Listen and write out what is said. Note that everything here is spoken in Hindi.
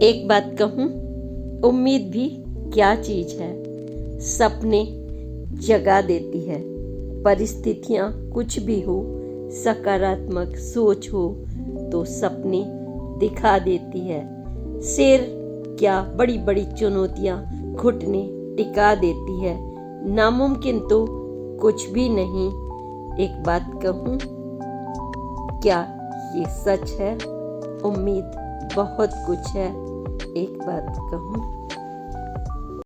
एक बात कहूँ, उम्मीद भी क्या चीज़ है। सपने जगा देती है। परिस्थितियाँ कुछ भी हो, सकारात्मक सोच हो तो सपने दिखा देती है। शेर क्या बड़ी बड़ी चुनौतियाँ घुटने टिका देती है। नामुमकिन तो कुछ भी नहीं। एक बात कहूँ, क्या ये सच है? उम्मीद बहुत कुछ है। एक बात कहूँ।